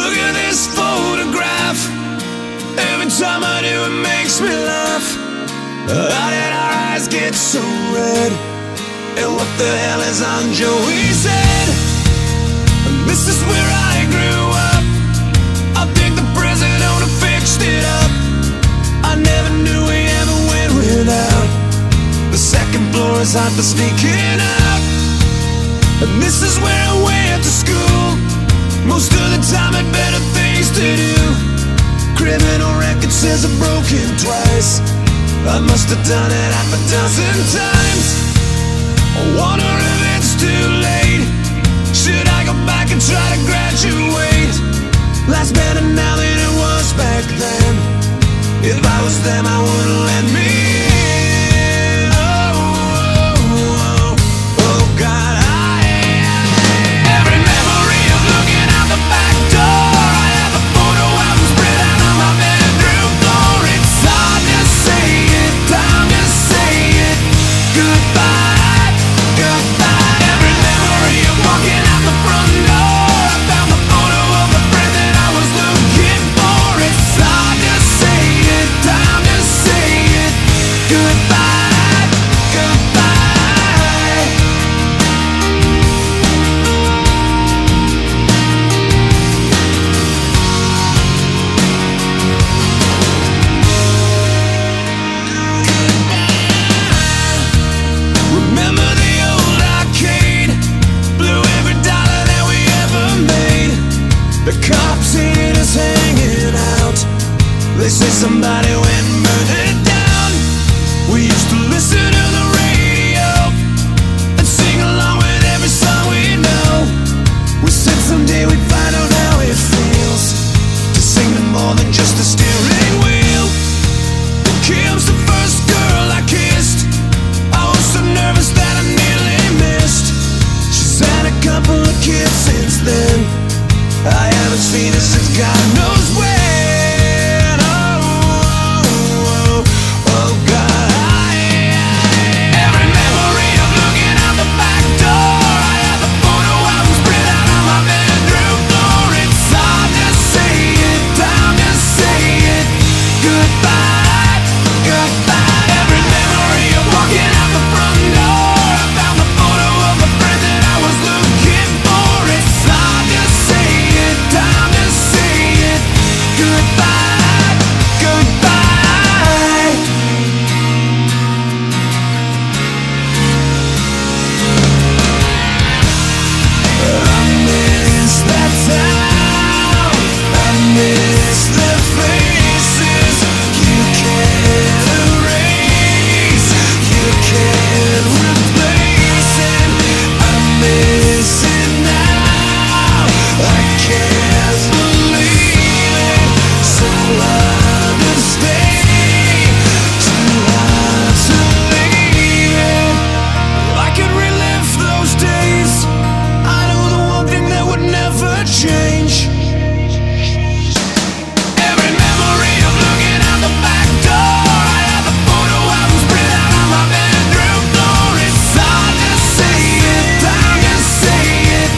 Look at this photograph. Every time I do, it makes me laugh. How did our eyes get so red? And what the hell is on Joey's head? This is where I grew up. I think the president owner fixed it up. I never knew we ever went without. The second floor is hot for sneaking out. And this is where I went to school. Most of the time had better things to do. Criminal record says I've broken twice. I must have done it half a dozen times. I wonder if it's too late. Should I go back and try to graduate? Life's better now than it was back then. If I was them, I wouldn't let me in. Oh God, every memory of looking out the back door. I have a photo album spread out on my bedroom floor. It's hard to say it, time to say it. Goodbye, goodbye. Every memory of walking out the front door. I found the photo of the friend that I was looking for. It's hard to say it, time to say it. Goodbye, goodbye. Remember the old arcade? Blew every dollar that we ever made. The cops seen us hanging out. They say somebody went and burned it down. We used to listen to the radio and sing along with every song we know. We said someday we'd find out how it feels to sing to more than just a steering wheel. Kim's the first girl I kissed. I was so nervous that I nearly missed. She's had a couple of kids since then. I haven't seen her since God knows when. Oh God, every memory of looking out the back door. I have the photo album spread out on my bedroom floor. It's hard to say it, time to say it. Goodbye, goodbye. Every memory of walking out the front door. I found the photo of a friend that I was looking for. It's hard to say it, time to say it. Goodbye, goodbye. I miss that town. I miss the faces. You can't erase, you can't replace it. I miss it now. I can't believe it. So hard to stay, too hard to leave it. I could relive those days. I know the one thing that would never change. Every memory of looking out the back door. I have the photo album spread out on my bedroom floor. It's hard to say it, time to say it.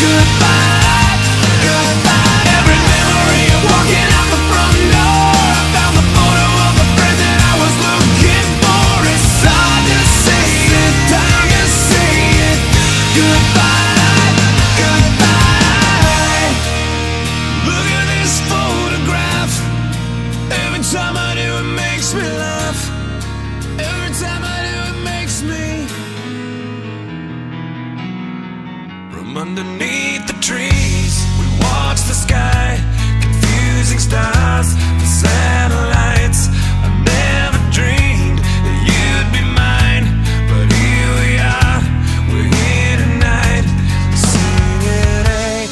Goodbye, goodbye. Every memory of walking out the front door. I found the photo of a friend that I was looking for. It's hard to say it, time to say it. Goodbye, goodbye. Look at this photograph. Every time I do, it makes me laugh. Every time I do, it makes me. From underneath the trees, we watch the sky, confusing stars and satellites. I never dreamed that you'd be mine, but here we are, we're here tonight. Singing, hey,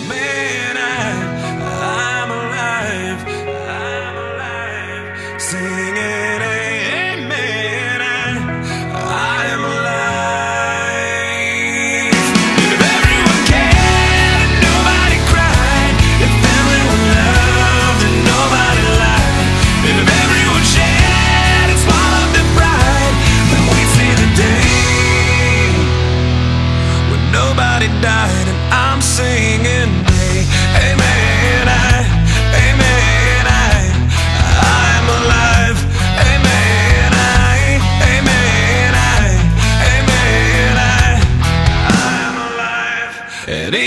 man, I'm alive, I'm alive. Singing, hey, man, I am alive. If everyone cared and nobody cried, if everyone loved and nobody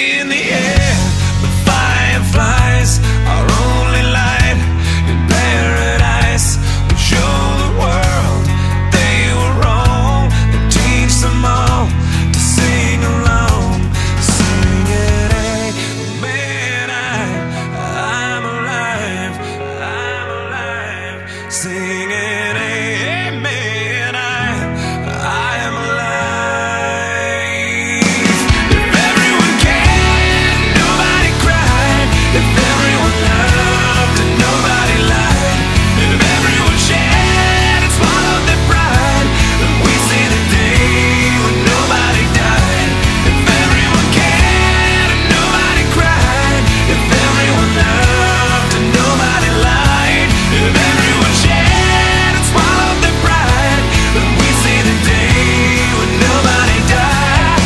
In the air, the fireflies, our only light in paradise, would show the world they were wrong and teach them all to sing along. Sing it, amen, I'm alive, I'm alive. Sing it, amen, I am alive. If everyone cared, nobody cried. If everyone loved and nobody lied. If everyone shared and swallowed their pride, then we see the day when nobody died. If everyone cared and nobody cried. If everyone loved and nobody lied. If everyone shared and swallowed their pride, then we see the day when nobody died.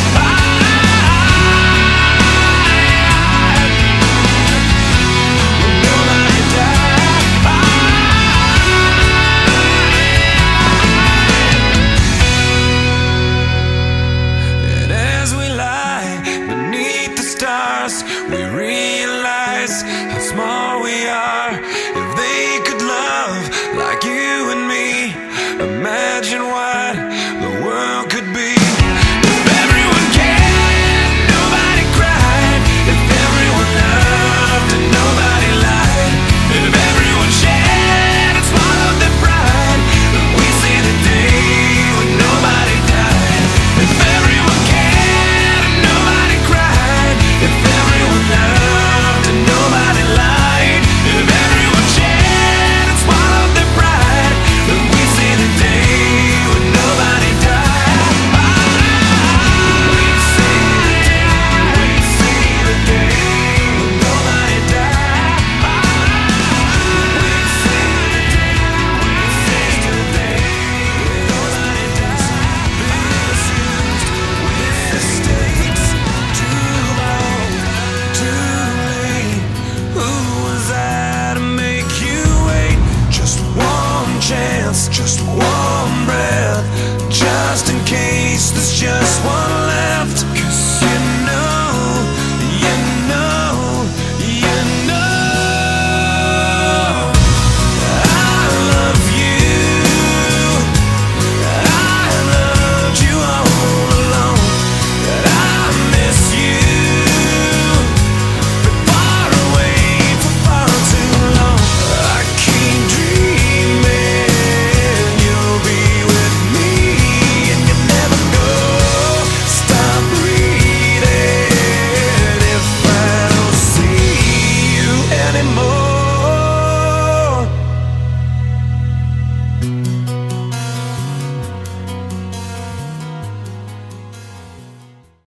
When nobody died. And as we lie beneath the stars, we realize how small